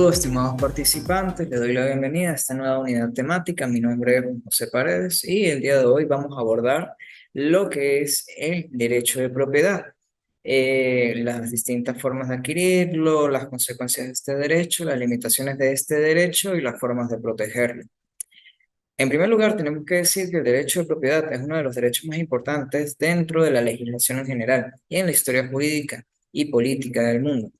Saludos, estimados participantes. Les doy la bienvenida a esta nueva unidad temática. Mi nombre es José Paredes y el día de hoy vamos a abordar lo que es el derecho de propiedad, las distintas formas de adquirirlo, las consecuencias de este derecho, las limitaciones de este derecho y las formas de protegerlo. En primer lugar, tenemos que decir que el derecho de propiedad es uno de los derechos más importantes dentro de la legislación en general y en la historia jurídica y política del mundo.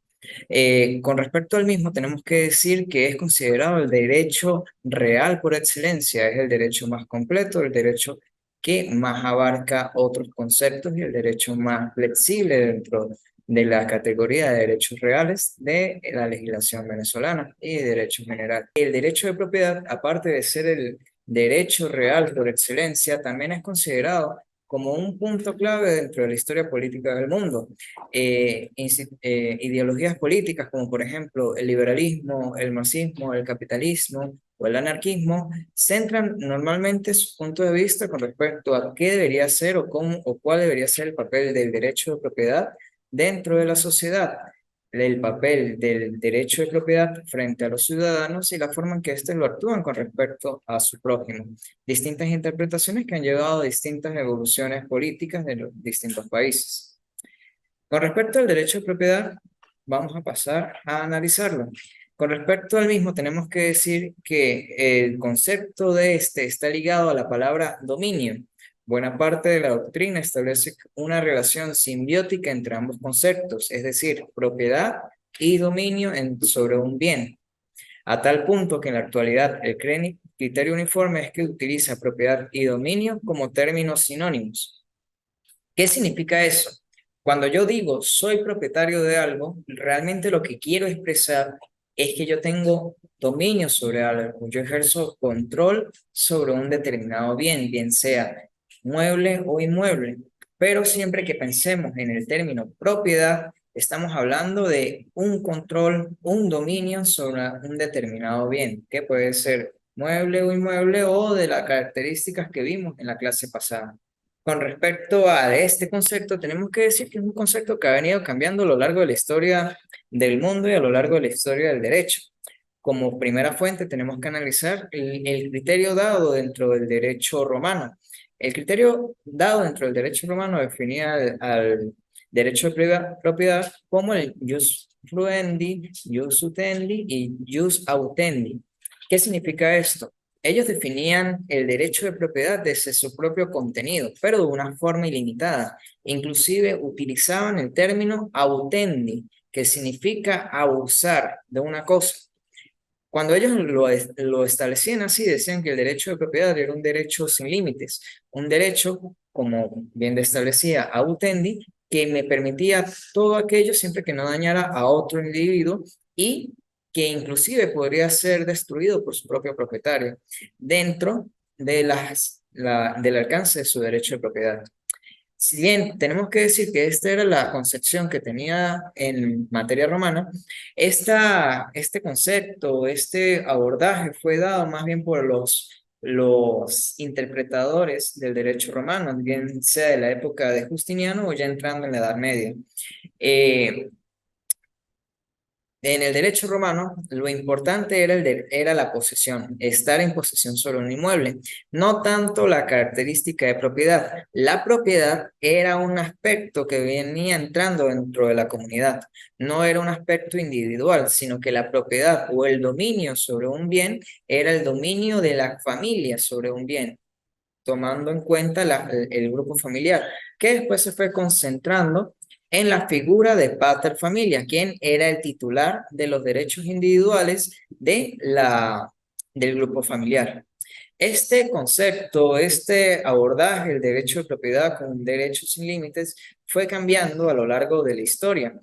Con respecto al mismo, tenemos que decir que es considerado el derecho real por excelencia, es el derecho más completo, el derecho que más abarca otros conceptos y el derecho más flexible dentro de la categoría de derechos reales de la legislación venezolana y de derecho general. El derecho de propiedad, aparte de ser el derecho real por excelencia, también es considerado como un punto clave dentro de la historia política del mundo. Ideologías políticas como por ejemplo el liberalismo, el marxismo, el capitalismo o el anarquismo centran normalmente su punto de vista con respecto a qué debería ser o cómo o cuál debería ser el papel del derecho de propiedad dentro de la sociedad, el papel del derecho de propiedad frente a los ciudadanos y la forma en que éste lo actúan con respecto a su prójimo. Distintas interpretaciones que han llevado a distintas evoluciones políticas de los distintos países. Con respecto al derecho de propiedad, vamos a pasar a analizarlo. Con respecto al mismo, tenemos que decir que el concepto de este está ligado a la palabra dominio. Buena parte de la doctrina establece una relación simbiótica entre ambos conceptos, es decir, propiedad y dominio sobre un bien, a tal punto que en la actualidad el criterio uniforme es que utiliza propiedad y dominio como términos sinónimos. ¿Qué significa eso? Cuando yo digo soy propietario de algo, realmente lo que quiero expresar es que yo tengo dominio sobre algo, yo ejerzo control sobre un determinado bien, bien sea mueble o inmueble. Pero siempre que pensemos en el término propiedad, estamos hablando de un control, un dominio sobre un determinado bien, que puede ser mueble o inmueble o de las características que vimos en la clase pasada. Con respecto a este concepto, tenemos que decir que es un concepto que ha venido cambiando a lo largo de la historia del mundo y a lo largo de la historia del derecho. Como primera fuente tenemos que analizar el criterio dado dentro del derecho romano. El criterio dado dentro del derecho romano definía al derecho de propiedad como el jus fluendi, jus utendi y jus autendi. ¿Qué significa esto? Ellos definían el derecho de propiedad desde su propio contenido, pero de una forma ilimitada. Inclusive utilizaban el término autendi, que significa abusar de una cosa. Cuando ellos lo establecían así, decían que el derecho de propiedad era un derecho sin límites, un derecho, como bien establecía autendi, que me permitía todo aquello siempre que no dañara a otro individuo y que inclusive podría ser destruido por su propio propietario dentro de del alcance de su derecho de propiedad. Si bien tenemos que decir que esta era la concepción que tenía en materia romana, este concepto, este abordaje fue dado más bien por los interpretadores del derecho romano, bien sea de la época de Justiniano o ya entrando en la Edad Media. Eh, en el derecho romano, lo importante era la posesión, estar en posesión sobre un inmueble, no tanto la característica de propiedad. La propiedad era un aspecto que venía entrando dentro de la comunidad, no era un aspecto individual, sino que la propiedad o el dominio sobre un bien era el dominio de la familia sobre un bien, tomando en cuenta el grupo familiar, que después se fue concentrando en la figura de pater familia, quien era el titular de los derechos individuales del grupo familiar. Este concepto, este abordaje, el derecho de propiedad como un derecho sin límites, fue cambiando a lo largo de la historia.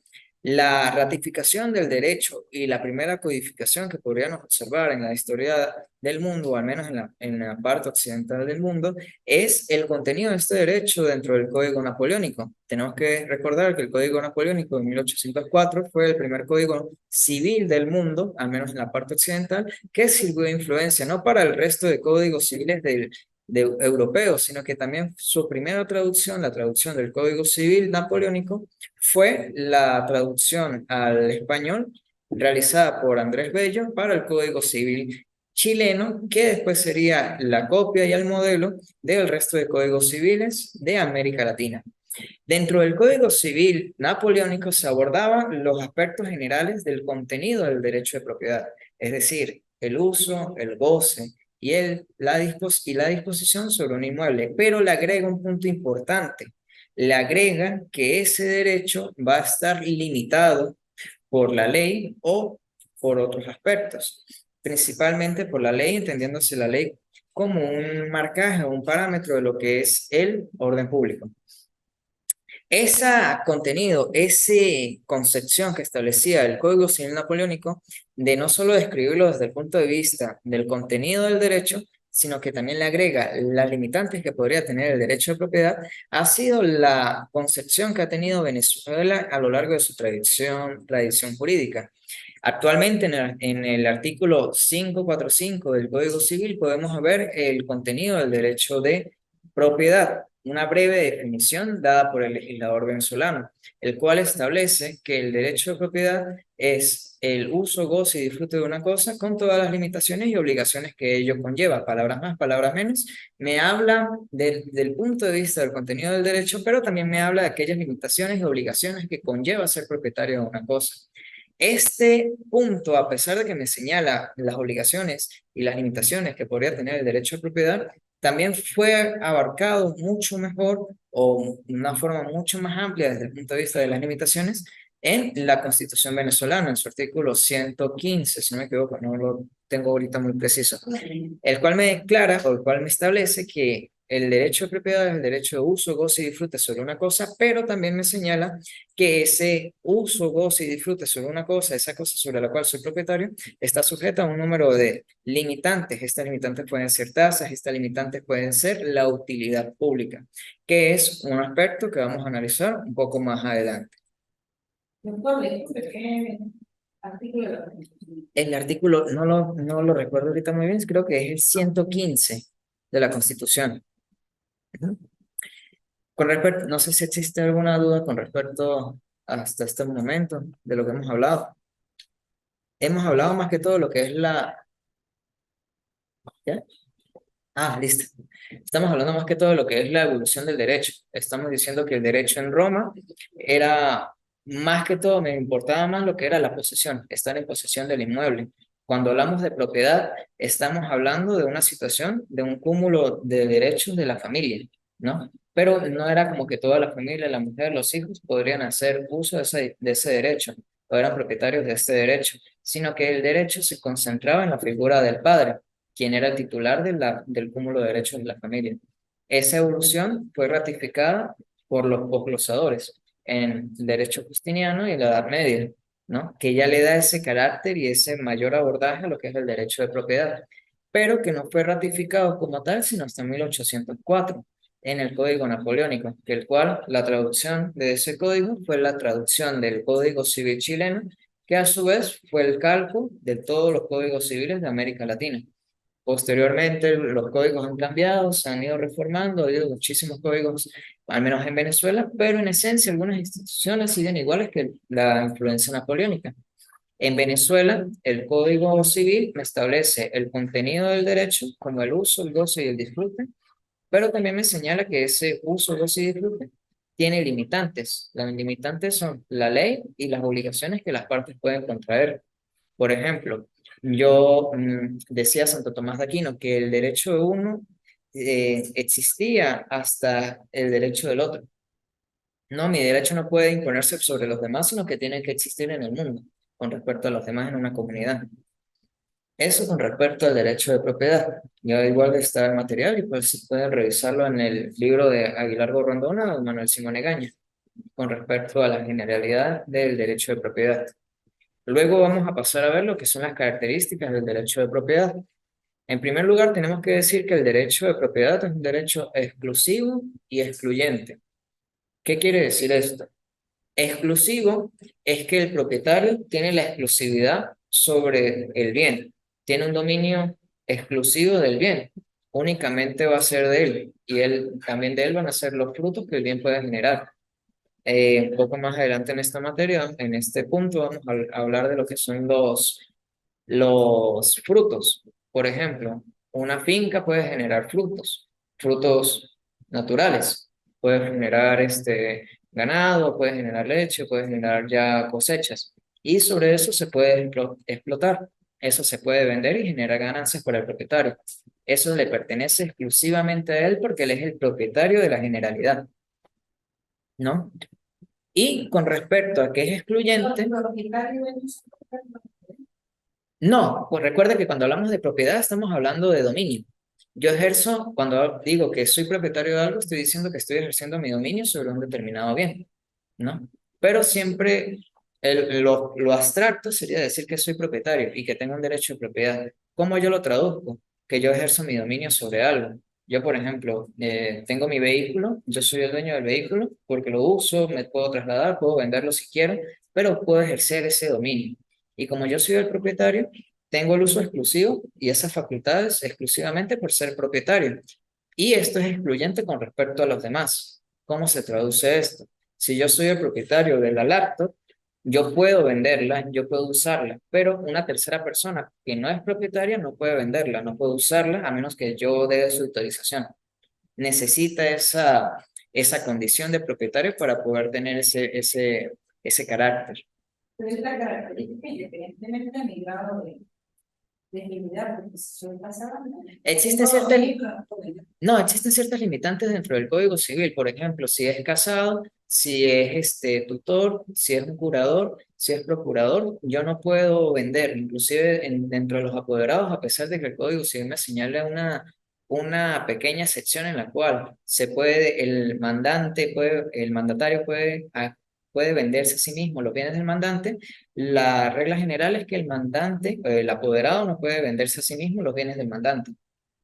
La ratificación del derecho y la primera codificación que podríamos observar en la historia del mundo, o al menos en la parte occidental del mundo, es el contenido de este derecho dentro del Código Napoleónico. Tenemos que recordar que el Código Napoleónico de 1804 fue el primer código civil del mundo, al menos en la parte occidental, que sirvió de influencia no para el resto de códigos civiles europeos, sino que también su primera traducción, la traducción del Código Civil Napoleónico, fue la traducción al español realizada por Andrés Bello para el Código Civil chileno, que después sería la copia y el modelo del resto de códigos civiles de América Latina. Dentro del Código Civil napoleónico se abordaban los aspectos generales del contenido del derecho de propiedad, es decir, el uso, el goce y la disposición sobre un inmueble, pero le agrega un punto importante. Le agrega que ese derecho va a estar limitado por la ley o por otros aspectos, principalmente por la ley, entendiéndose la ley como un marcaje o un parámetro de lo que es el orden público. Ese contenido, esa concepción que establecía el Código Civil Napoleónico, de no solo describirlo desde el punto de vista del contenido del derecho, sino que también le agrega las limitantes que podría tener el derecho de propiedad, ha sido la concepción que ha tenido Venezuela a lo largo de su tradición jurídica. Actualmente en el artículo 545 del Código Civil podemos ver el contenido del derecho de propiedad, una breve definición dada por el legislador venezolano, el cual establece que el derecho de propiedad es el uso, goce y disfrute de una cosa con todas las limitaciones y obligaciones que ello conlleva. Palabras más, palabras menos. Me habla del punto de vista del contenido del derecho, pero también me habla de aquellas limitaciones y obligaciones que conlleva ser propietario de una cosa. Este punto, a pesar de que me señala las obligaciones y las limitaciones que podría tener el derecho de propiedad, también fue abarcado mucho mejor o de una forma mucho más amplia desde el punto de vista de las limitaciones en la Constitución venezolana, en su artículo 115, si no me equivoco, no lo tengo ahorita muy preciso, el cual me declara o el cual me establece que el derecho de propiedad es el derecho de uso, goce y disfrute sobre una cosa, pero también me señala que ese uso, goce y disfrute sobre una cosa, esa cosa sobre la cual soy propietario, está sujeta a un número de limitantes. Estas limitantes pueden ser tasas, estas limitantes pueden ser la utilidad pública, que es un aspecto que vamos a analizar un poco más adelante. El artículo, no lo recuerdo ahorita muy bien, creo que es el 115 de la Constitución. Ujú. Con respecto, no sé si existe alguna duda con respecto hasta este momento de lo que hemos hablado. Hemos hablado más que todo lo que es la... ¿Ya? Ah, listo. Estamos hablando más que todo de lo que es la evolución del derecho. Estamos diciendo que el derecho en Roma era más que todo, me importaba más lo que era la posesión, estar en posesión del inmueble. Cuando hablamos de propiedad, estamos hablando de una situación, de un cúmulo de derechos de la familia, ¿no? Pero no era como que toda la familia, la mujer, los hijos podrían hacer uso de ese derecho o eran propietarios de ese derecho, sino que el derecho se concentraba en la figura del padre, quien era el titular del cúmulo de derechos de la familia. Esa evolución fue ratificada por los posglosadores en el derecho justiniano y la Edad Media, ¿no? Que ya le da ese carácter y ese mayor abordaje a lo que es el derecho de propiedad, pero que no fue ratificado como tal sino hasta 1804 en el Código Napoleónico, que el cual la traducción de ese código fue la traducción del Código Civil chileno, que a su vez fue el calco de todos los códigos civiles de América Latina. Posteriormente, los códigos han cambiado, se han ido reformando, ha habido muchísimos códigos, al menos en Venezuela, pero en esencia algunas instituciones siguen iguales que la influencia napoleónica. En Venezuela, el Código Civil me establece el contenido del derecho, como el uso, el goce y el disfrute, pero también me señala que ese uso, goce y disfrute tiene limitantes. Las limitantes son la ley y las obligaciones que las partes pueden contraer. Por ejemplo, yo decía Santo Tomás de Aquino que el derecho de uno existía hasta el derecho del otro. No, mi derecho no puede imponerse sobre los demás, sino que tiene que existir en el mundo con respecto a los demás en una comunidad. Eso con respecto al derecho de propiedad. Ya igual está el material y pues pueden revisarlo en el libro de Aguilar Gorrondona o Manuel Simón Egaña con respecto a la generalidad del derecho de propiedad. Luego vamos a pasar a ver lo que son las características del derecho de propiedad. En primer lugar, tenemos que decir que el derecho de propiedad es un derecho exclusivo y excluyente. ¿Qué quiere decir esto? Exclusivo es que el propietario tiene la exclusividad sobre el bien, tiene un dominio exclusivo del bien, únicamente va a ser de él y él, también de él van a ser los frutos que el bien puede generar. Un poco más adelante en esta materia, en este punto, vamos a hablar de lo que son los frutos. Por ejemplo, una finca puede generar frutos, frutos naturales. Puede generar ganado, puede generar leche, puede generar ya cosechas. Y sobre eso se puede explotar. Eso se puede vender y generar ganancias para el propietario. Eso le pertenece exclusivamente a él porque él es el propietario de la generalidad, ¿no? Y con respecto a que es excluyente, no, pues recuerda que cuando hablamos de propiedad estamos hablando de dominio. Yo ejerzo, cuando digo que soy propietario de algo, estoy diciendo que estoy ejerciendo mi dominio sobre un determinado bien, ¿no? Pero siempre lo abstracto sería decir que soy propietario y que tengo un derecho de propiedad. ¿Cómo yo lo traduzco? Que yo ejerzo mi dominio sobre algo. Yo, por ejemplo, tengo mi vehículo, yo soy el dueño del vehículo porque lo uso, me puedo trasladar, puedo venderlo si quiero, pero puedo ejercer ese dominio. Y como yo soy el propietario, tengo el uso exclusivo y esas facultades exclusivamente por ser propietario. Y esto es excluyente con respecto a los demás. ¿Cómo se traduce esto? Si yo soy el propietario de la laptop, yo puedo venderla, yo puedo usarla, pero una tercera persona que no es propietaria no puede venderla, no puede usarla a menos que yo dé su autorización. Necesita esa condición de propietario para poder tener ese carácter. Pero es la característica independientemente de mi grado de agilidad, porque si soy casada, Existen ciertas, no, existen ciertas limitantes dentro del Código Civil. Por ejemplo, si es casado, si es tutor, si es un curador, si es procurador, yo no puedo vender. Inclusive dentro de los apoderados, a pesar de que el Código Civil me señala una pequeña sección en la cual el mandatario puede venderse a sí mismo los bienes del mandante. La regla general es que el mandante, el apoderado, no puede venderse a sí mismo los bienes del mandante,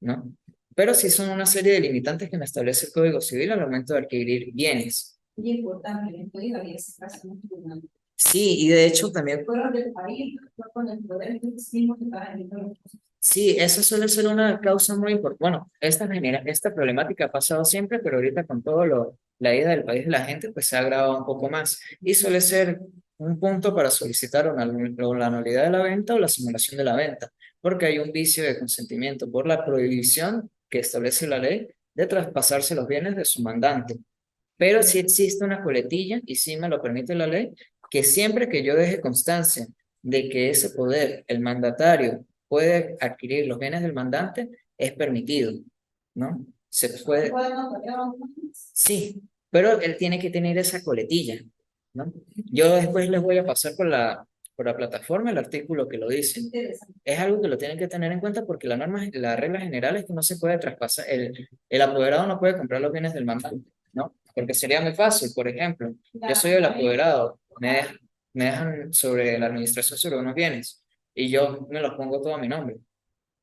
¿no? Pero sí son una serie de limitantes que me establece el Código Civil al momento de adquirir bienes. y importante, el código había ese caso en tribunal. Sí, y de hecho también, Fueron del país, no con el poder que hicimos que estaban en los sí, eso suele ser una causa muy importante. Bueno, esta problemática ha pasado siempre, pero ahorita con la ida del país de la gente, pues se ha agravado un poco más. Y suele ser un punto para solicitar la nulidad de la venta o la simulación de la venta, porque hay un vicio de consentimiento por la prohibición que establece la ley de traspasarse los bienes de su mandante. Pero sí existe una coletilla, y sí me lo permite la ley, que siempre que yo deje constancia de que ese poder, el mandatario, puede adquirir los bienes del mandante, es permitido, ¿no? Se puede, sí, pero él tiene que tener esa coletilla, ¿no? Yo después les voy a pasar por la plataforma el artículo que lo dice. Es algo que lo tienen que tener en cuenta porque la regla general es que no se puede traspasar, el apoderado no puede comprar los bienes del mandante, ¿no? Porque sería muy fácil, por ejemplo, yo soy el apoderado, me dejan sobre la administración sobre unos bienes y yo me los pongo todo a mi nombre,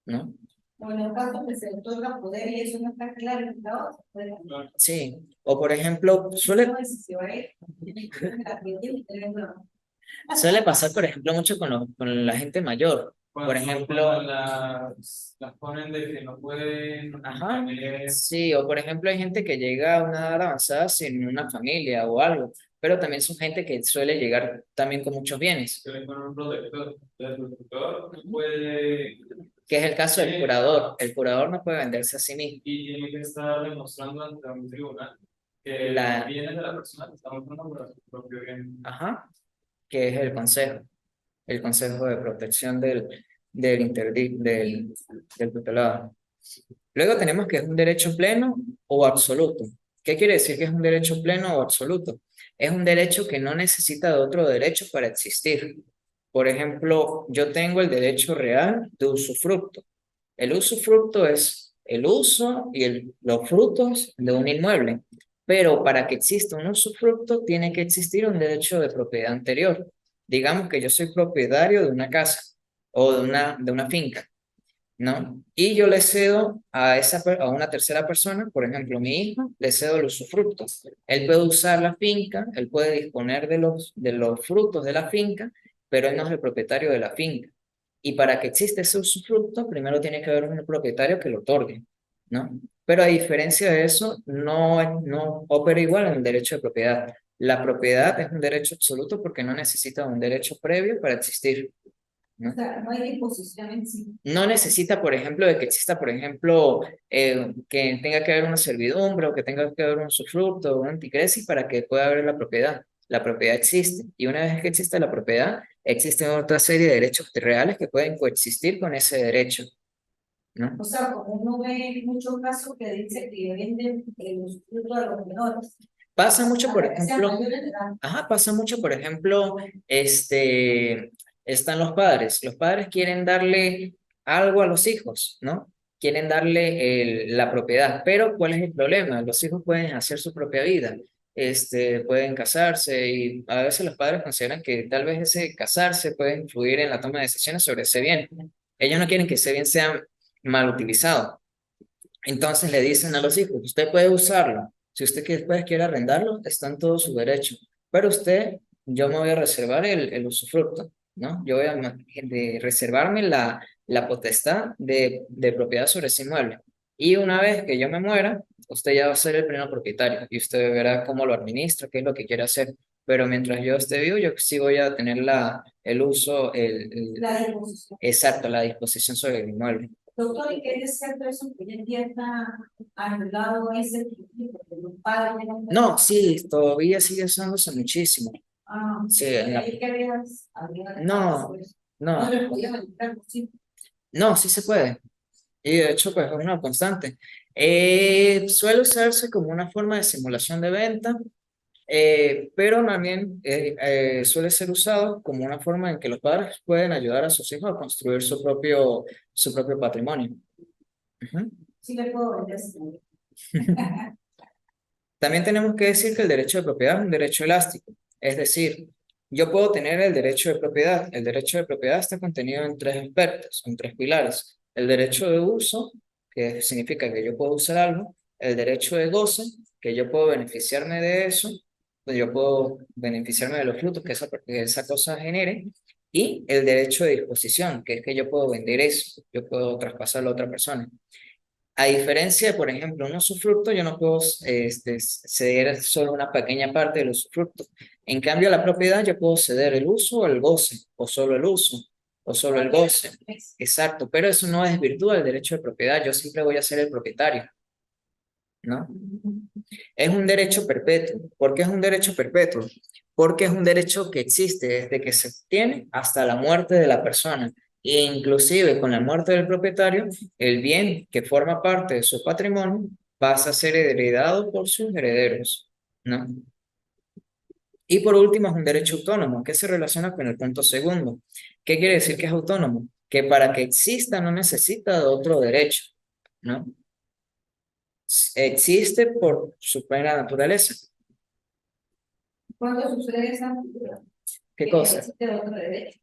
¿no? Bueno, en el caso que se otorga poder y eso no está claro en la otra, puede cambiar. Sí, o por ejemplo, suele pasar, por ejemplo, mucho con la gente mayor. Por ejemplo, las ponen de que no pueden ajá, tener, sí, o por ejemplo hay gente que llega a una edad avanzada sin una familia o algo, pero también son gente que suele llegar también con muchos bienes, que le ponen un protector. El protector no puede, que es el caso del curador. El curador no puede venderse a sí mismo. y tiene que estar demostrando ante un tribunal que La, los bienes de la persona que está mostrando por su propio bien. ajá, que es el Consejo de Protección del tutelado. Luego tenemos que es un derecho pleno o absoluto. ¿Qué quiere decir que es un derecho pleno o absoluto? Es un derecho que no necesita de otro derecho para existir. Por ejemplo, yo tengo el derecho real de usufructo. El usufructo es el uso y los frutos de un inmueble. Pero para que exista un usufructo tiene que existir un derecho de propiedad anterior. Digamos que yo soy propietario de una casa o de una finca, ¿no? Y yo le cedo a una tercera persona, por ejemplo, mi hijo, le cedo el usufructo. Él puede usar la finca, él puede disponer de los frutos de la finca, pero él no es el propietario de la finca. Y para que exista ese usufructo, primero tiene que haber un propietario que lo otorgue, ¿no? Pero a diferencia de eso, no opera igual en el derecho de propiedad. La propiedad es un derecho absoluto porque no necesita un derecho previo para existir, ¿no? O sea, no hay disposición en sí. No necesita, por ejemplo, de que exista, por ejemplo, que tenga que haber una servidumbre o que tenga que haber un usufructo o un anticresis para que pueda haber la propiedad. La propiedad existe y una vez que existe la propiedad, existen otra serie de derechos reales que pueden coexistir con ese derecho, ¿no? O sea, como uno ve en muchos casos que dice que venden el usufructo a los menores. Pasa mucho, por Hasta que sean ejemplo, mayores de edad. ajá, pasa mucho, por ejemplo, están los padres quieren darle algo a los hijos, ¿no? Quieren darle la propiedad, pero ¿cuál es el problema? Los hijos pueden hacer su propia vida, pueden casarse y a veces los padres consideran que tal vez ese casarse puede influir en la toma de decisiones sobre ese bien. Ellos no quieren que ese bien sea mal utilizado. Entonces le dicen a los hijos, usted puede usarlo. Si usted después quiere arrendarlo, está en todo su derecho. Pero usted, yo me voy a reservar el usufructo, ¿no? Yo voy a reservarme la potestad de propiedad sobre ese inmueble. Y una vez que yo me muera, usted ya va a ser el pleno propietario y usted verá cómo lo administra, qué es lo que quiere hacer. Pero mientras yo esté vivo, yo sí voy a tener el uso, La disposición. exacto, la disposición sobre el inmueble. Doctor, ¿y qué es cierto eso que hoy en día está anulado ese tipo? Porque los padres No, sí, todavía sigue usándose muchísimo. Sí, ahí que había no, no no, le podían entrar, sí. no, sí se puede. Y de hecho, pues es una constante. Suele usarse como una forma de simulación de venta, pero también suele ser usado como una forma en que los padres pueden ayudar a sus hijos a construir su propio patrimonio. Ujú. Sí le puedo vender. También tenemos que decir que el derecho de propiedad es un derecho elástico, es decir, yo puedo tener el derecho de propiedad. El derecho de propiedad está contenido en tres aspectos, en tres pilares. El derecho de uso, que significa que yo puedo usar algo. El derecho de goce, que yo puedo beneficiarme de eso, pues yo puedo beneficiarme de los frutos que esa cosa genere. Y el derecho de disposición, que es que yo puedo vender eso, yo puedo traspasarlo a otra persona. A diferencia de, por ejemplo, un usufructo, yo no puedo ceder solo una pequeña parte del usufructo. En cambio, la propiedad yo puedo ceder el uso o el goce, o solo el uso, o solo el goce. Exacto, pero eso no desvirtúa el derecho de propiedad, yo siempre voy a ser el propietario, ¿no? Es un derecho perpetuo. ¿Por qué es un derecho perpetuo? Porque es un derecho que existe desde que se obtiene hasta la muerte de la persona. E inclusive con la muerte del propietario, el bien que forma parte de su patrimonio pasa a ser heredado por sus herederos, ¿no? Y por último, es un derecho autónomo, que se relaciona con el punto segundo. ¿Qué quiere decir que es autónomo? Que para que exista no necesita de otro derecho, ¿no? Existe por su plena naturaleza. ¿Cuándo sucede esa cultura? ¿Qué cosa? Existe otro derecho.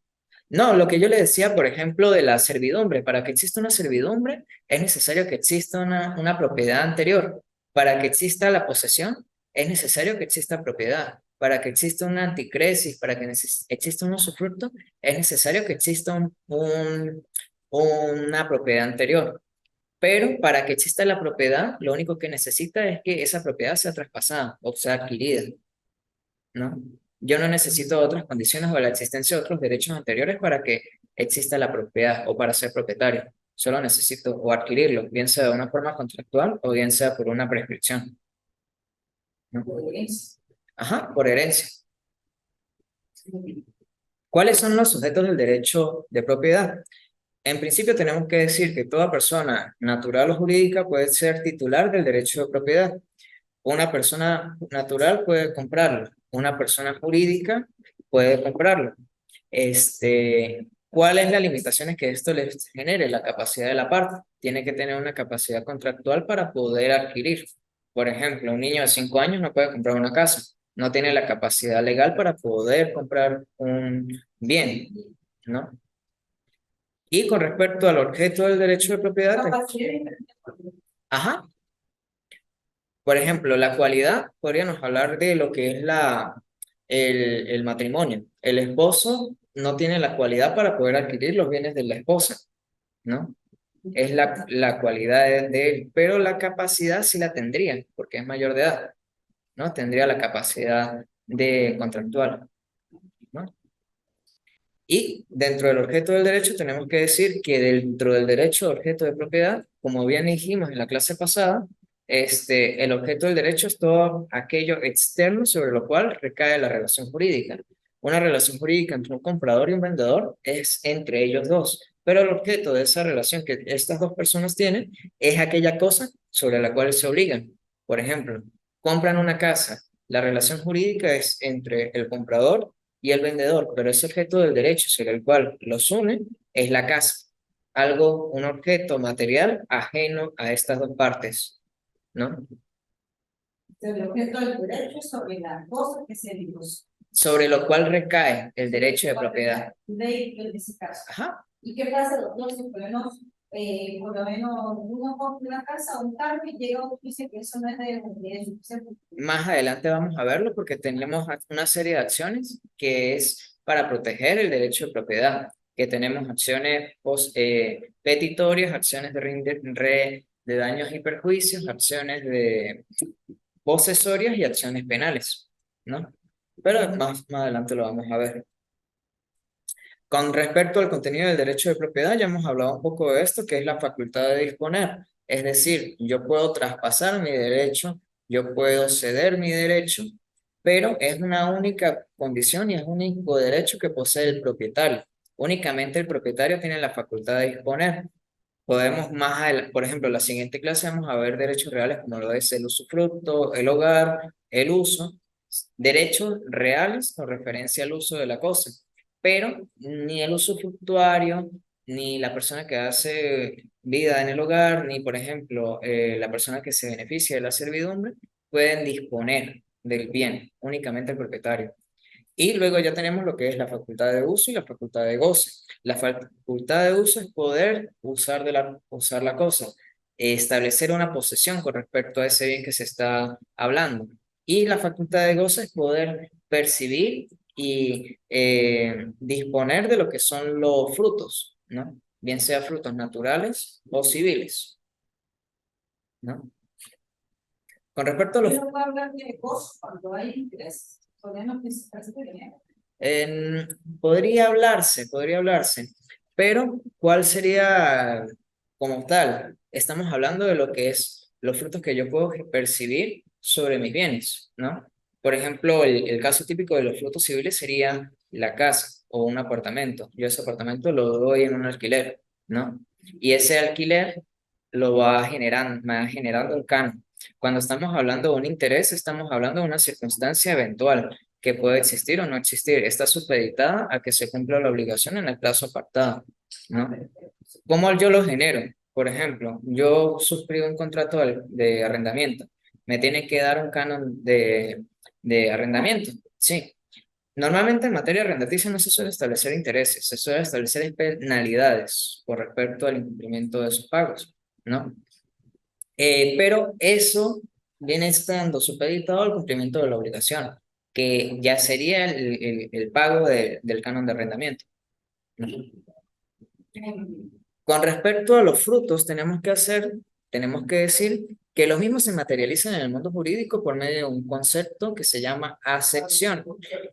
No, lo que yo le decía, por ejemplo, de la servidumbre. Para que exista una servidumbre, es necesario que exista una propiedad anterior. Para que exista la posesión, es necesario que exista propiedad. Para que exista una anticresis, para que exista un usufructo, es necesario que exista una propiedad anterior. Pero para que exista la propiedad, lo único que necesita es que esa propiedad sea traspasada o sea adquirida, ¿no? Yo no necesito otras condiciones o la existencia de otros derechos anteriores para que exista la propiedad o para ser propietario. Solo necesito o adquirirlo, bien sea de una forma contractual o bien sea por una prescripción, ¿no? Ajá, por herencia. ¿Cuáles son los sujetos del derecho de propiedad? En principio tenemos que decir que toda persona natural o jurídica puede ser titular del derecho de propiedad. Una persona natural puede comprarlo, una persona jurídica puede comprarlo. ¿Cuál es la limitación que esto les genere? La capacidad de la parte. Tiene que tener una capacidad contractual para poder adquirir. Por ejemplo, un niño de 5 años no puede comprar una casa, no tiene la capacidad legal para poder comprar un bien, ¿no? Y con respecto al objeto del derecho de propiedad, ajá, por ejemplo, la cualidad, podríamos hablar de lo que es el matrimonio. El esposo no tiene la cualidad para poder adquirir los bienes de la esposa, ¿no? Es la cualidad de él, pero la capacidad sí la tendría, porque es mayor de edad, ¿no? Tendría la capacidad de contractual, ¿no? Y dentro del objeto del derecho tenemos que decir que dentro del derecho de objeto de propiedad, como bien dijimos en la clase pasada, el objeto del derecho es todo aquello externo sobre lo cual recae la relación jurídica. Una relación jurídica entre un comprador y un vendedor es entre ellos dos, pero el objeto de esa relación que estas dos personas tienen es aquella cosa sobre la cual se obligan. Por ejemplo, compran una casa. La relación jurídica es entre el comprador y el vendedor, pero ese objeto del derecho sobre el cual los une es la casa, algo, un objeto material ajeno a estas dos partes, ¿no? El objeto del derecho es sobre la cosa que se divorcia. Sobre lo cual recae el derecho de propiedad. Ley en ese caso. Ajá. ¿Y qué pasa, doctor? Si por lo menos uno compra una casa o un carro y llega otro y dice que eso no es de eso. Más adelante vamos a verlo porque tenemos una serie de acciones que es para proteger el derecho de propiedad, que tenemos acciones petitorias, acciones de daños y perjuicios, acciones de posesorias y acciones penales, ¿no? Pero más adelante lo vamos a ver. Con respecto al contenido del derecho de propiedad, ya hemos hablado un poco de esto, que es la facultad de disponer. Es decir, yo puedo traspasar mi derecho, yo puedo ceder mi derecho, pero es una única condición y es un único derecho que posee el propietario. Únicamente el propietario tiene la facultad de disponer. Podemos más adelante, por ejemplo, en la siguiente clase vamos a ver derechos reales como lo es el usufructo, el hogar, el uso, derechos reales con referencia al uso de la cosa, pero ni el usufructuario, ni la persona que hace vida en el hogar, ni por ejemplo la persona que se beneficia de la servidumbre, pueden disponer del bien, únicamente el propietario. Y luego ya tenemos lo que es la facultad de uso y la facultad de goce. La facultad de uso es poder usar la cosa, establecer una posesión con respecto a ese bien que se está hablando. Y la facultad de goce es poder percibir y disponer de lo que son los frutos, ¿no? Bien sea frutos naturales o civiles, ¿no? Con respecto a los... Pero va a hablar de gozo cuando hay interés. Podemos necesitarse de dinero. Podría hablarse, pero ¿cuál sería como tal? Estamos hablando de lo que es los frutos que yo puedo percibir sobre mis bienes, ¿no? Por ejemplo, el caso típico de los frutos civiles sería la casa o un apartamento. Yo ese apartamento lo doy en un alquiler, ¿no? Y ese alquiler va generando un canon. Cuando estamos hablando de un interés, estamos hablando de una circunstancia eventual que puede existir o no existir, está supeditada a que se cumpla la obligación en el plazo apartado, ¿no? ¿Cómo yo lo genero? Por ejemplo, yo suscribo un contrato de arrendamiento, me tiene que dar un canon de arrendamiento, sí. Normalmente en materia arrendaticia no se suele establecer intereses, se suele establecer penalidades por respecto al incumplimiento de sus pagos, ¿no? Pero eso viene estando supeditado al cumplimiento de la obligación, que ya sería el pago del canon de arrendamiento, ¿no? Con respecto a los frutos, tenemos que decir que los mismos se materializan en el mundo jurídico por medio de un concepto que se llama acepción.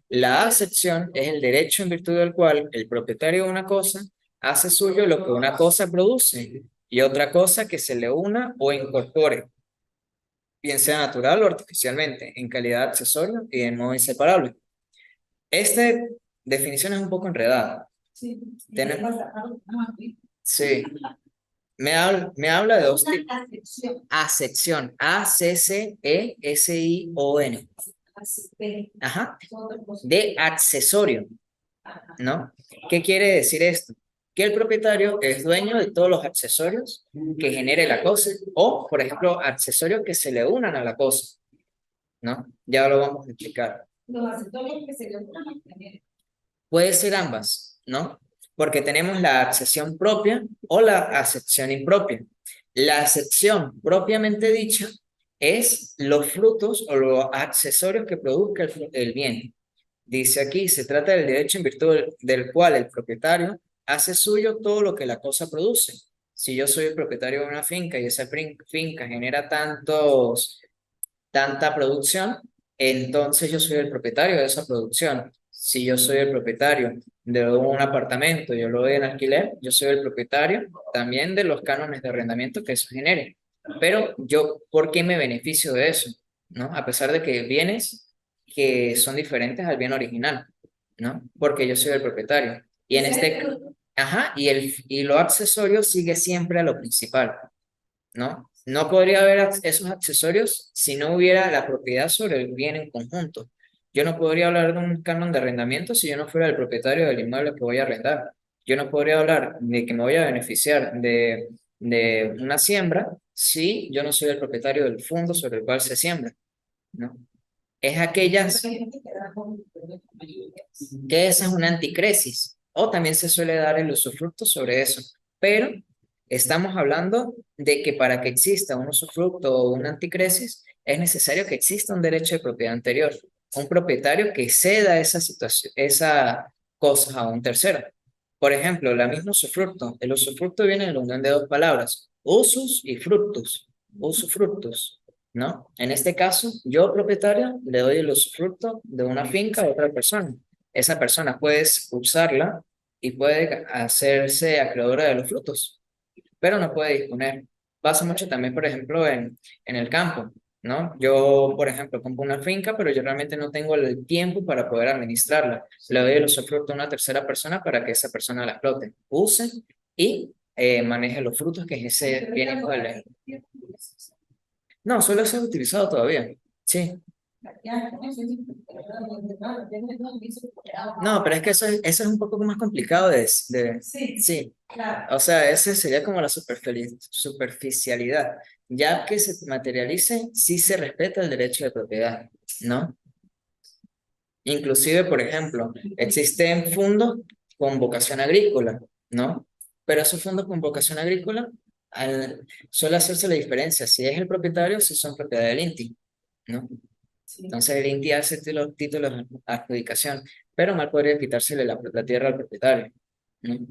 La acepción es el derecho en virtud del cual el propietario de una cosa hace suyo lo que una cosa produce y otra cosa que se le una o incorpore, bien sea natural o artificialmente, en calidad de accesorio y de modo inseparable. Esta definición es un poco enredada. Sí. Tenemos, sí, me habla de dos tipos. Acepción, A-C-C-E-S-I-O-N. Ajá, de accesorio, ¿no? ¿Qué quiere decir esto? Que el propietario es dueño de todos los accesorios que genere la cosa, o, por ejemplo, accesorios que se le unan a la cosa, ¿no? Ya lo vamos a explicar. Los accesorios que se le unan también. Puede ser ambas, ¿no? Porque tenemos la acepción propia o la acepción impropia. La acepción propiamente dicha es los frutos o los accesorios que produzca el bien. Dice aquí, se trata del derecho en virtud del cual el propietario hace suyo todo lo que la cosa produce. Si yo soy el propietario de una finca y esa finca genera tanta producción, entonces yo soy el propietario de esa producción. Si yo soy el propietario de un apartamento, yo lo doy en alquiler, yo soy el propietario también de los cánones de arrendamiento que eso genere. Pero yo, ¿por qué me beneficio de eso? ¿No? A pesar de que bienes que son diferentes al bien original, ¿no? Porque yo soy el propietario. Y en este, ajá, y lo accesorio sigue siempre a lo principal, ¿no? No podría haber esos accesorios si no hubiera la propiedad sobre el bien en conjunto. Yo no podría hablar de un canon de arrendamiento si yo no fuera el propietario del inmueble que voy a arrendar. Yo no podría hablar de que me voy a beneficiar de una siembra si yo no soy el propietario del fondo sobre el cual se siembra, ¿no? Es aquellas que esa es una anticresis, o también se suele dar el usufructo sobre eso, pero estamos hablando de que para que exista un usufructo o una anticresis es necesario que exista un derecho de propiedad anterior, un propietario que ceda esa situación, esa cosa a un tercero. Por ejemplo, la misma usufructo. El usufructo viene de la unión de dos palabras, usus y fructus, usufructus, ¿no? En este caso, yo propietario le doy el usufructo de una finca a otra persona. Esa persona puede usarla y puede hacerse acreedora de los frutos, pero no puede disponer. Pasa mucho también, por ejemplo, en el campo, ¿no? Yo, por ejemplo, compro una finca, pero yo realmente no tengo el tiempo para poder administrarla. Le doy el usufructo a una tercera persona para que esa persona la explote, use y maneje los frutos que es ese bien inmueble. No, suele ser utilizado todavía. Sí. No, pero es que eso es un poco más complicado Sí, sí. claro. O sea, ese sería como la superficialidad. Ya que se materialice, sí se respeta el derecho de propiedad, ¿no? Inclusive, por ejemplo, existen fondos con vocación agrícola, ¿no? Pero esos fondos con vocación agrícola suele hacerse la diferencia si es el propietario o si son propiedad del INTI, ¿no? Entonces el INTI hace títulos de adjudicación, pero mal podría quitársele la tierra al propietario, ¿no?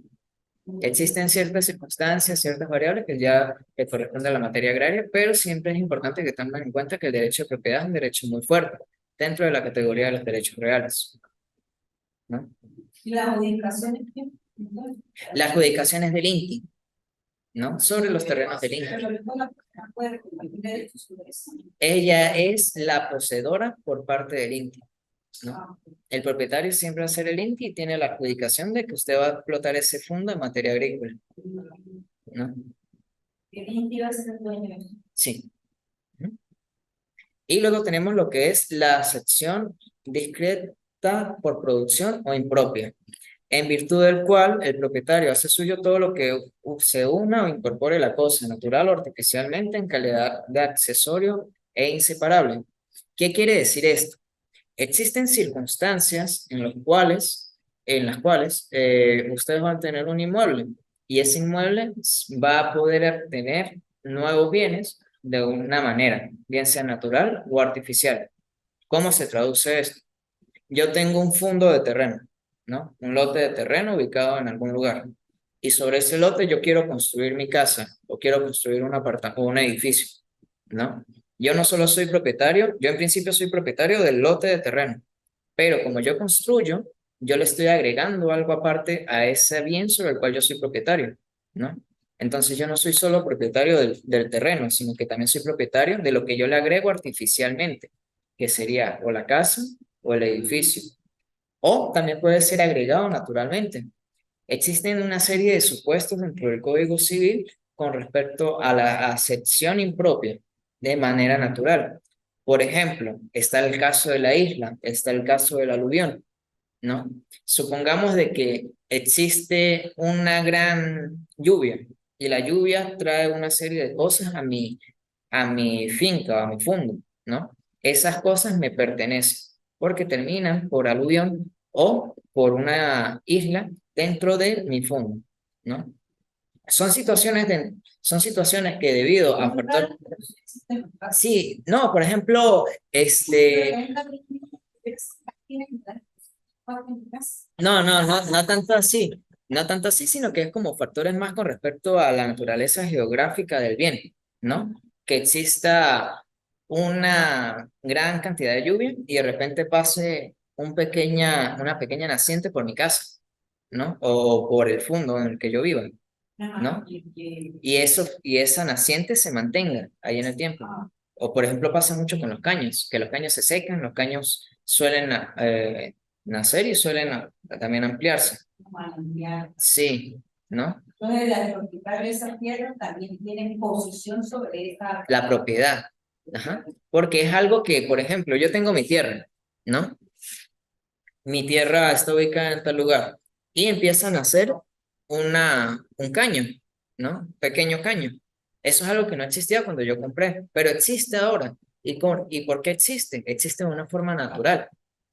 Existen ciertas circunstancias, ciertas variables que ya corresponden a la materia agraria, pero siempre es importante que tengan en cuenta que el derecho de propiedad es un derecho muy fuerte dentro de la categoría de los derechos reales, ¿no? Y las adjudicaciones que La adjudicación es del INTI, ¿no? Sobre los terrenos del INTI. pero luego la persona puede compartir derechos sobre eso. Ella es la poseedora por parte del INTI, ¿no? Ah, El propietario siempre va a ser el INTI y tiene la adjudicación de que usted va a explotar ese fondo en materia agrícola, ¿no? el INTI va a ser el dueño de eso. Sí. Y luego tenemos lo que es la sección discreta por producción o impropia, en virtud del cual el propietario hace suyo todo lo que se una o incorpore la cosa, natural o artificialmente, en calidad de accesorio e inseparable. ¿Qué quiere decir esto? Existen circunstancias en las cuales ustedes van a tener un inmueble y ese inmueble va a poder obtener nuevos bienes de una manera, bien sea natural o artificial. ¿Cómo se traduce esto? Yo tengo un fondo de terreno, ¿no? Un lote de terreno ubicado en algún lugar. Y sobre ese lote yo quiero construir mi casa o quiero construir un apartamento o un edificio, ¿no? Yo no solo soy propietario, yo en principio soy propietario del lote de terreno, pero como yo construyo, yo le estoy agregando algo aparte a ese bien sobre el cual yo soy propietario, ¿no? Entonces yo no soy solo propietario del terreno, sino que también soy propietario de lo que yo le agrego artificialmente, que sería o la casa o el edificio, o también puede ser agregado naturalmente. Existen una serie de supuestos dentro del Código Civil con respecto a la acepción impropia de manera natural. Por ejemplo, está el caso de la isla, está el caso del aluvión, ¿no? Supongamos de que existe una gran lluvia y la lluvia trae una serie de cosas a mi finca, a mi fondo, ¿no? Esas cosas me pertenecen porque terminan por aluvión o por una isla dentro de mi fondo, ¿no? Son situaciones que debido a factores... Sí, no, por ejemplo, no tanto así, no tanto así, sino que es como factores más con respecto a la naturaleza geográfica del bien, ¿no? Que exista una gran cantidad de lluvia y de repente pase una pequeña naciente por mi casa, ¿no? O por el fondo en el que yo vivo, ¿no? Y esa naciente se mantenga ahí en el tiempo. O por ejemplo pasa mucho con los caños, que los caños se secan, los caños suelen nacer y suelen también ampliarse. Sí, ¿no? Entonces, las propietarios de esa tierra también tienen posición sobre esa. La propiedad. Ajá. Porque es algo que, por ejemplo, yo tengo mi tierra, ¿no? Mi tierra está ubicada en tal lugar y empieza a nacer un caño, ¿no? Pequeño caño. Eso es algo que no existía cuando yo compré, pero existe ahora. ¿Y por qué existe? Existe de una forma natural,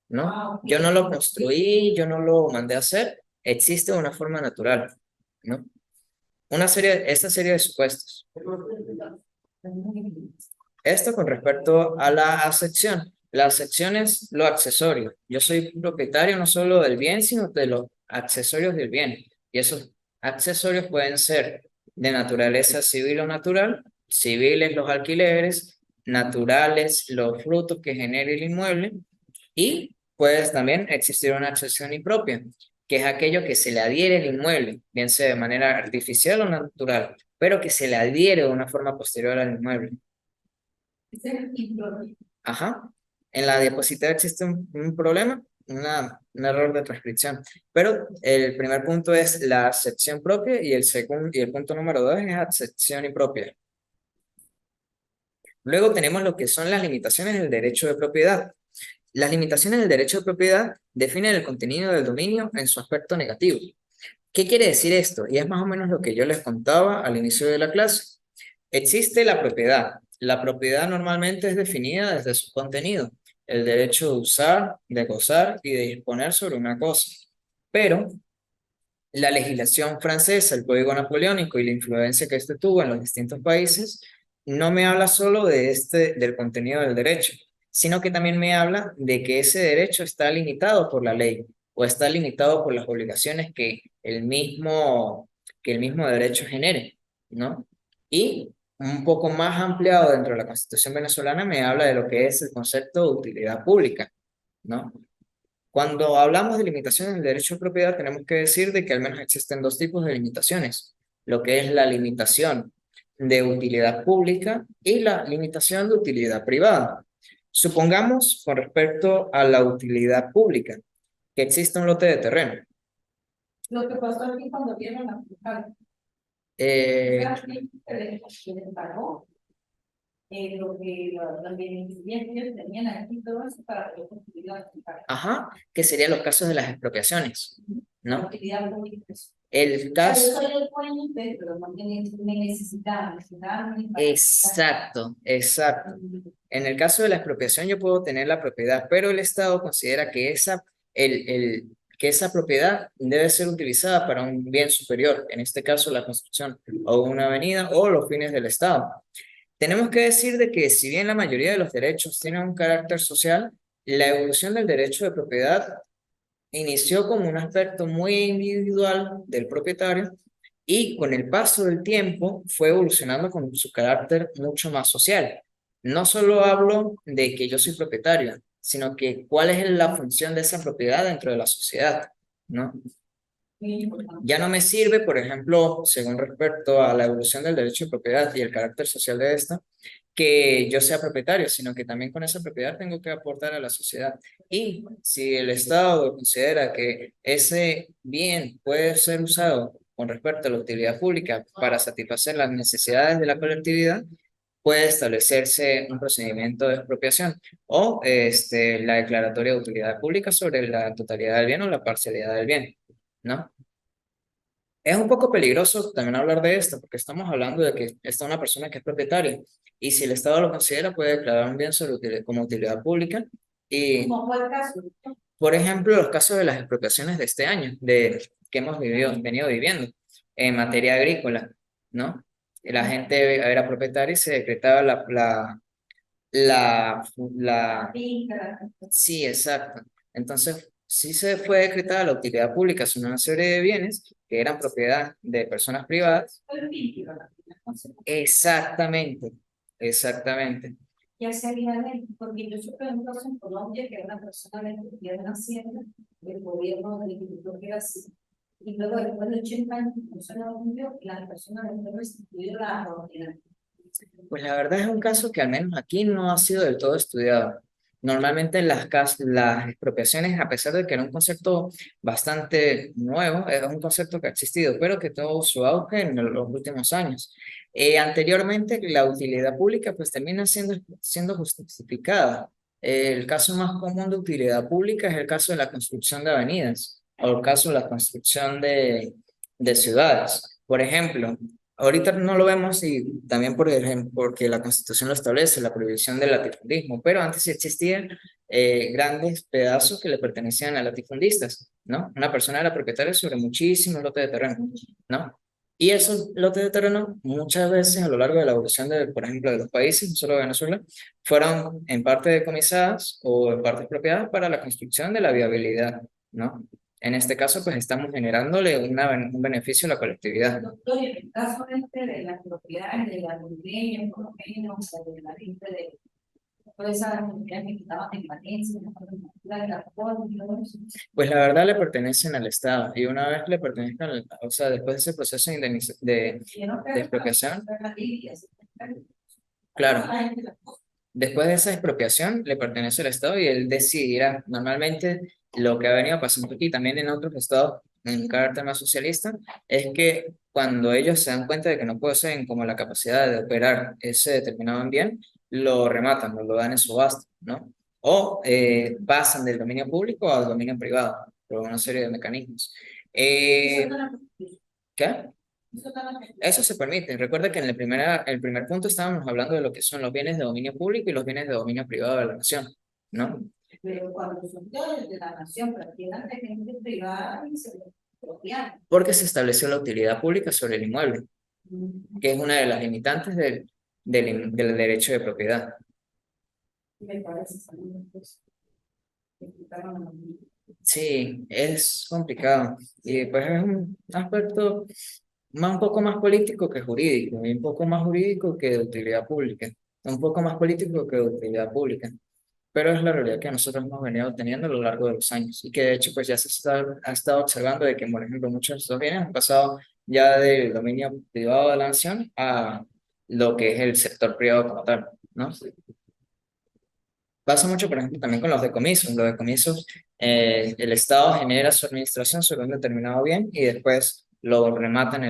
¿no? Yo no lo construí, yo no lo mandé a hacer, existe de una forma natural, ¿no? Esta serie de supuestos. Esto con respecto a la acepción. La acepción es lo accesorio. Yo soy propietario no solo del bien, sino de los accesorios del bien. Y esos accesorios pueden ser de naturaleza civil o natural, civiles los alquileres, naturales los frutos que genere el inmueble, y puede también existir una accesión impropia, que es aquello que se le adhiere al inmueble, bien sea de manera artificial o natural, pero que se le adhiere de una forma posterior al inmueble. Ajá. En la diapositiva existe un problema, un error de transcripción. Pero el primer punto es la acepción propia y el punto número 2 es acepción impropia. Luego tenemos lo que son las limitaciones del derecho de propiedad. Las limitaciones del derecho de propiedad definen el contenido del dominio en su aspecto negativo. ¿Qué quiere decir esto? Y es más o menos lo que yo les contaba al inicio de la clase. Existe la propiedad. La propiedad normalmente es definida desde su contenido, el derecho de usar, de gozar y de disponer sobre una cosa. Pero la legislación francesa, el Código Napoleónico y la influencia que este tuvo en los distintos países, no me habla solo del contenido del derecho, sino que también me habla de que ese derecho está limitado por la ley o está limitado por las obligaciones que el mismo derecho genere, ¿no? Y un poco más ampliado dentro de la Constitución venezolana me habla de lo que es el concepto de utilidad pública, ¿no? Cuando hablamos de limitaciones del derecho de propiedad, tenemos que decir de que al menos existen dos tipos de limitaciones, lo que es la limitación de utilidad pública y la limitación de utilidad privada. Supongamos, con respecto a la utilidad pública, que existe un lote de terreno. Lo que pasó aquí cuando vieron a aplicar, Eh, se les pagó lo que los beneficiarios tenían aquí, todo eso para que construyeran la ajá, que serían los casos de las expropiaciones, ¿no? utilidad pública. El O sea, yo caso... soy el dueño, pero no me necesitaban, Exacto, exacto. En el caso de la expropiación yo puedo tener la propiedad, pero el Estado considera que que esa propiedad debe ser utilizada para un bien superior, en este caso la construcción o una avenida o los fines del Estado. Tenemos que decir de que si bien la mayoría de los derechos tienen un carácter social, la evolución del derecho de propiedad inició como un aspecto muy individual del propietario y con el paso del tiempo fue evolucionando con su carácter mucho más social. No solo hablo de que yo soy propietario, sino que cuál es la función de esa propiedad dentro de la sociedad, ¿no? Ya no me sirve, por ejemplo, según respecto a la evolución del derecho de propiedad y el carácter social de esta, que yo sea propietario, sino que también con esa propiedad tengo que aportar a la sociedad. Y si el Estado considera que ese bien puede ser usado con respecto a la utilidad pública para satisfacer las necesidades de la colectividad, puede establecerse un procedimiento de expropiación o la declaratoria de utilidad pública sobre la totalidad del bien o la parcialidad del bien, ¿no? Es un poco peligroso también hablar de esto, porque estamos hablando de que está una persona que es propietaria, y si el Estado lo considera, puede declarar un bien como utilidad pública. Y, ¿Cómo fue el caso? por ejemplo, los casos de las expropiaciones de este año, que hemos venido viviendo en materia agrícola, ¿no? La gente era propietaria y se decretaba la, la, sí, exacto. Entonces, sí se fue decretada la utilidad pública sobre una serie de bienes que eran propiedad de personas privadas. Exactamente, exactamente. ¿qué sería de él? Porque yo supe un caso en Colombia que era una persona de de una hacienda del gobierno del Instituto que era así. Y luego después de 80 años, no se lo cumplió y la persona le fue restituido la propiedad. Pues la verdad es un caso que al menos aquí no ha sido del todo estudiado. Normalmente las expropiaciones, a pesar de que era un concepto bastante nuevo, es un concepto que ha existido, pero que tuvo su auge en los últimos años. Anteriormente, la utilidad pública pues termina siendo justificada. El caso más común de utilidad pública es el caso de la construcción de avenidas o el caso de la construcción de ciudades. Por ejemplo, ahorita no lo vemos y también por ejemplo, porque la Constitución lo establece, la prohibición del latifundismo, pero antes sí existían grandes pedazos que le pertenecían a latifundistas, ¿no? Una persona era propietaria sobre muchísimos lotes de terreno, ¿no? Y esos lotes de terreno muchas veces a lo largo de la evolución de, por ejemplo, de los países, no solo de Venezuela, fueron en parte decomisadas o en parte expropiadas para la construcción de la viabilidad, ¿no? En este caso, pues estamos generándole un beneficio a la colectividad. Doctor, en el caso de las propiedades de las dueñas, por lo menos, o de la gente de todas esas propiedades que estaban en Valencia, la transporte y todo eso. Pues la verdad le pertenecen al Estado y una vez le pertenezcan, o sea, después de ese proceso Yo no creo de que expropiación, las Libias, claro, la gente la después de esa expropiación le pertenece al Estado y él decidirá. Normalmente lo que ha venido pasando aquí también en otros estados en carácter más socialista es que cuando ellos se dan cuenta de que no poseen como la capacidad de operar ese determinado bien, lo rematan, lo dan en subasta, ¿no? O pasan del dominio público al dominio privado por una serie de mecanismos. eso Eh, no la ¿Qué? eso no la Eso se permite. Recuerda que en el primer punto estábamos hablando de lo que son los bienes de dominio público y los bienes de dominio privado de la nación, ¿no? pero cuando son de la nación, pero tienen de gente privada y se lo expropian. Porque se estableció la utilidad pública sobre el inmueble, que es una de las limitantes del derecho de propiedad. Me parece también, pues, que quitaron a Sí, es complicado. Y pues es un aspecto un poco más político que jurídico, y un poco más jurídico que de utilidad pública, un poco más político que de utilidad pública. Pero es la realidad que nosotros hemos venido teniendo a lo largo de los años y que de hecho pues ya ha estado observando de que, por ejemplo, muchos de estos bienes han pasado ya del dominio privado de la nación a lo que es el sector privado como tal, ¿no? Pasa mucho, por ejemplo, también con los decomisos. Los decomisos, el Estado genera su administración sobre un determinado bien y después lo rematan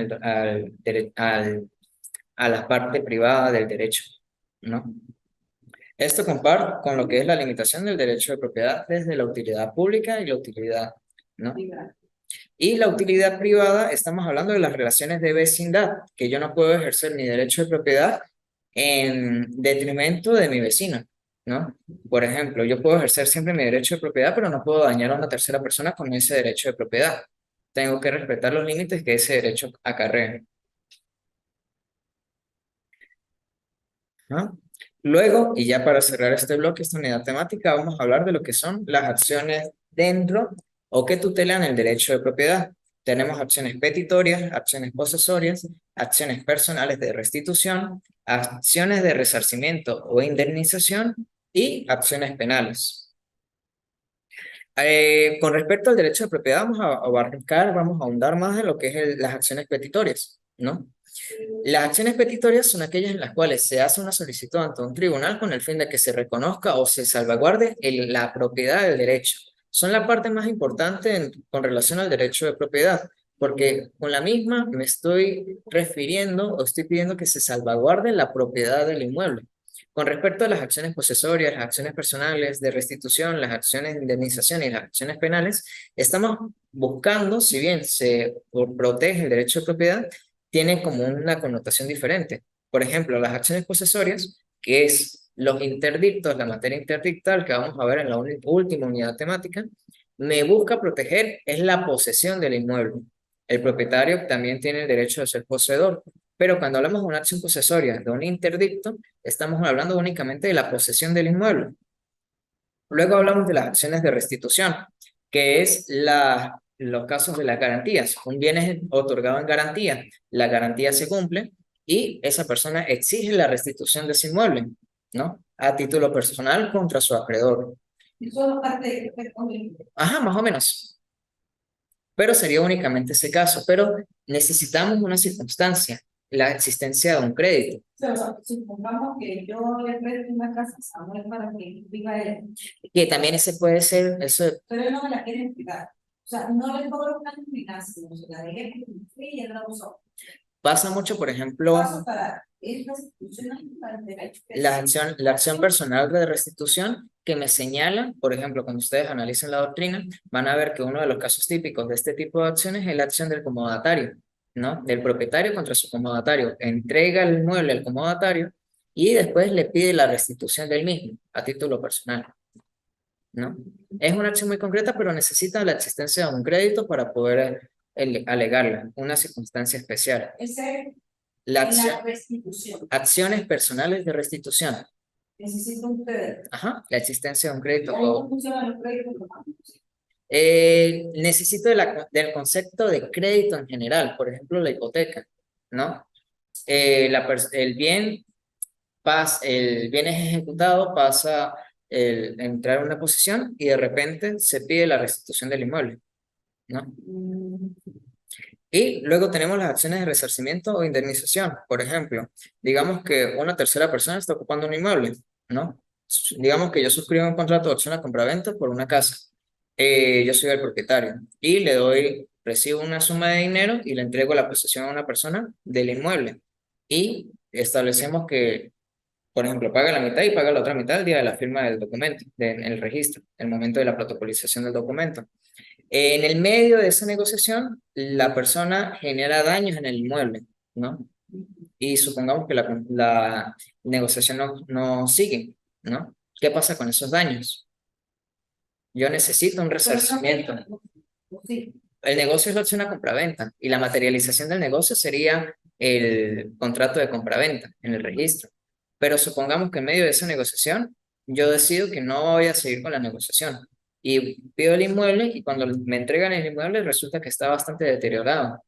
a la parte privada del derecho, ¿no? Esto comparte con lo que es la limitación del derecho de propiedad desde la utilidad pública y la utilidad, ¿no? privada. Y la utilidad privada, estamos hablando de las relaciones de vecindad, que yo no puedo ejercer mi derecho de propiedad en detrimento de mi vecino, ¿no? Por ejemplo, yo puedo ejercer siempre mi derecho de propiedad, pero no puedo dañar a una tercera persona con ese derecho de propiedad. Tengo que respetar los límites que ese derecho acarrea, ¿no? Luego, y ya para cerrar este bloque, esta unidad temática, vamos a hablar de lo que son las acciones dentro o que tutelan el derecho de propiedad. Tenemos acciones petitorias, acciones posesorias, acciones personales de restitución, acciones de resarcimiento o indemnización y acciones penales. Con respecto al derecho de propiedad, vamos a abarcar, vamos a ahondar más en lo que es las acciones petitorias, ¿no? Las acciones petitorias son aquellas en las cuales se hace una solicitud ante un tribunal con el fin de que se reconozca o se salvaguarde la propiedad del derecho. Son la parte más importante con relación al derecho de propiedad, porque con la misma me estoy refiriendo o estoy pidiendo que se salvaguarde la propiedad del inmueble. Con respecto a las acciones posesorias, las acciones personales de restitución, las acciones de indemnización y las acciones penales, estamos buscando, si bien se protege el derecho de propiedad, tiene como una connotación diferente. Por ejemplo, las acciones posesorias, que es los interdictos, la materia interdictal que vamos a ver en la última unidad temática, me busca proteger es la posesión del inmueble. El propietario también tiene el derecho de ser poseedor, pero cuando hablamos de una acción posesoria, de un interdicto, estamos hablando únicamente de la posesión del inmueble. Luego hablamos de las acciones de restitución, que es los casos de las garantías. Un bien es otorgado en garantía, la garantía se cumple y esa persona exige la restitución de ese inmueble. ¿no? A título personal contra su acreedor. Y solo parte de Ajá, más o menos. Pero sería únicamente ese caso. Pero necesitamos una circunstancia, la existencia de un crédito, o sea, supongamos que yo le presto una casa a Samuel para que viva él, que también ese puede ser, eso pero él no me la quiere entregar. O sea, no le cobro una combinación, se la dejé porque me fui y él la usó. pasa mucho, por ejemplo, Paso para esta institución para el derecho que la acción personal de restitución que me señala, por ejemplo, cuando ustedes analicen la doctrina, van a ver que uno de los casos típicos de este tipo de acciones es la acción del comodatario, ¿no? Del propietario contra su comodatario. Entrega el inmueble al comodatario y después le pide la restitución del mismo a título personal, ¿no? Es una acción muy concreta, pero necesita la existencia de un crédito para poder alegarla, una circunstancia especial. ese La es acción, la restitución. acciones personales de restitución. Necesito un crédito. Ajá, la existencia de un crédito. ¿Cómo funcionan los créditos? Necesito del concepto de crédito en general, por ejemplo, la hipoteca, ¿no? El bien el bien es ejecutado, pasa entrar en una posición y de repente se pide la restitución del inmueble, ¿no? Y luego tenemos las acciones de resarcimiento o indemnización. Por ejemplo, digamos que una tercera persona está ocupando un inmueble, ¿no? Digamos que yo suscribo un contrato de acción a compraventa por una casa. Yo soy el propietario y recibo una suma de dinero y le entrego la posesión a una persona del inmueble. Y establecemos que, por ejemplo, paga la mitad y paga la otra mitad el día de la firma del documento, en el registro, el momento de la protocolización del documento. En el medio de esa negociación, la persona genera daños en el inmueble, ¿no? Y supongamos que la negociación no sigue, ¿no? ¿Qué pasa con esos daños? Yo necesito un resarcimiento. Sí. El negocio es la opción a compraventa y la materialización del negocio sería el contrato de compraventa en el registro. Pero supongamos que en medio de esa negociación yo decido que no voy a seguir con la negociación y pido el inmueble y cuando me entregan el inmueble resulta que está bastante deteriorado,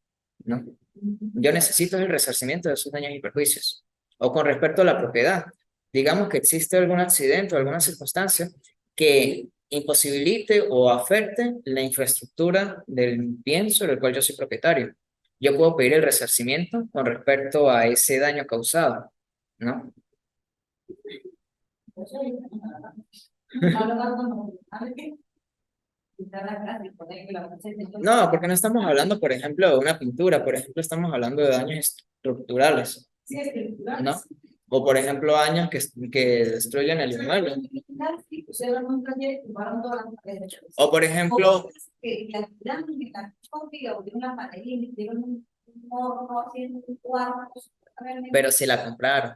¿no? Yo necesito el resarcimiento de esos daños y perjuicios. O con respecto a la propiedad, digamos que existe algún accidente o alguna circunstancia que imposibilite o afecte la infraestructura del bien sobre el cual yo soy propietario. Yo puedo pedir el resarcimiento con respecto a ese daño causado, ¿no? No, porque no estamos hablando, por ejemplo, de una pintura, por ejemplo, estamos hablando de daños estructurales, ¿no? O, por ejemplo, daños que destruyen el inmueble. O, por ejemplo, pero si la compraron,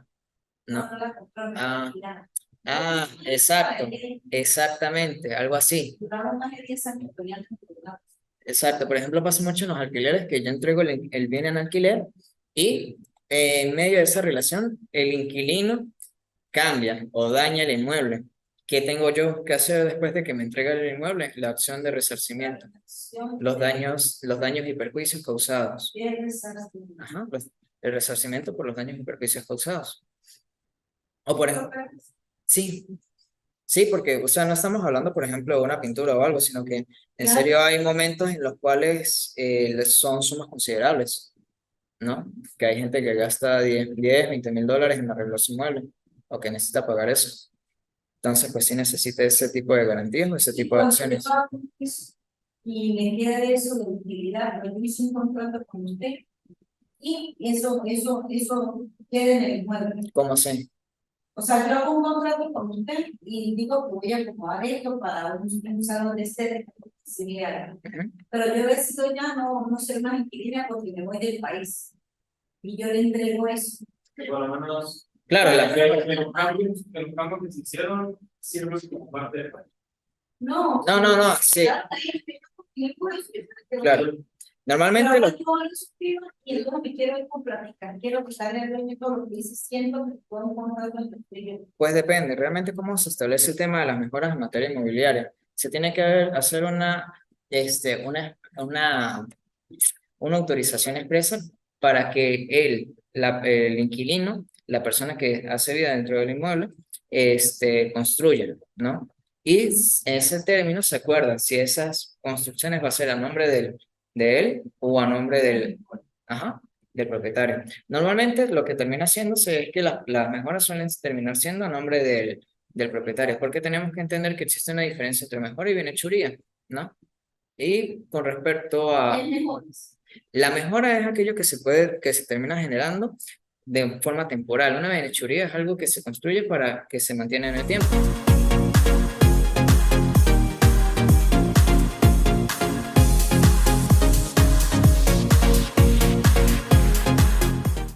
¿no? Ah, exacto, exactamente, algo así. Exacto, por ejemplo, pasa mucho en los alquileres que yo entrego el bien en alquiler y en medio de esa relación el inquilino cambia o daña el inmueble. ¿Qué tengo yo que hacer después de que me entrega el inmueble? La acción de resarcimiento. Los daños y perjuicios causados. Ajá, el resarcimiento por los daños y perjuicios causados. O por ejemplo, sí, sí, porque, o sea, no estamos hablando, por ejemplo, de una pintura o algo, sino que en serio hay momentos en los cuales son sumas considerables, ¿no? Que hay gente que gasta 10, 20 mil dólares en arreglar su mueble o que necesita pagar eso. Entonces, pues sí necesita ese tipo de garantías o ese tipo de acciones. Y me queda eso de utilidad, yo hice un contrato con usted y eso queda en el inmueble. ¿Cómo sé? O sea, yo hago un contrato con usted y digo que voy a acomodar esto para un salón de estética, pero yo decido ya no ser más inquilina porque me voy del país y yo le entrego eso. Que por lo menos, Claro, los cambios que se hicieron sirven como parte del país. No, sí. Claro. Normalmente y entonces me quiero ir con platicar, quiero que salga el dueño todo lo que dice, siento que puedo encontrar con el pues depende, realmente cómo se establece el tema de las mejoras en materia inmobiliaria. Se tiene que hacer una autorización expresa para que el inquilino, la persona que hace vida dentro del inmueble, construyan, ¿no? Y ese término se acuerda si esas construcciones va a ser a nombre de él o a nombre ajá, del propietario. Normalmente lo que termina haciéndose es que las mejoras suelen terminar siendo a nombre del propietario, porque tenemos que entender que existe una diferencia entre mejora y bienhechuría, ¿no? Y con respecto a Es mejores. la mejora es aquello que se termina generando de forma temporal. Una bienhechuría es algo que se construye para que se mantenga en el tiempo.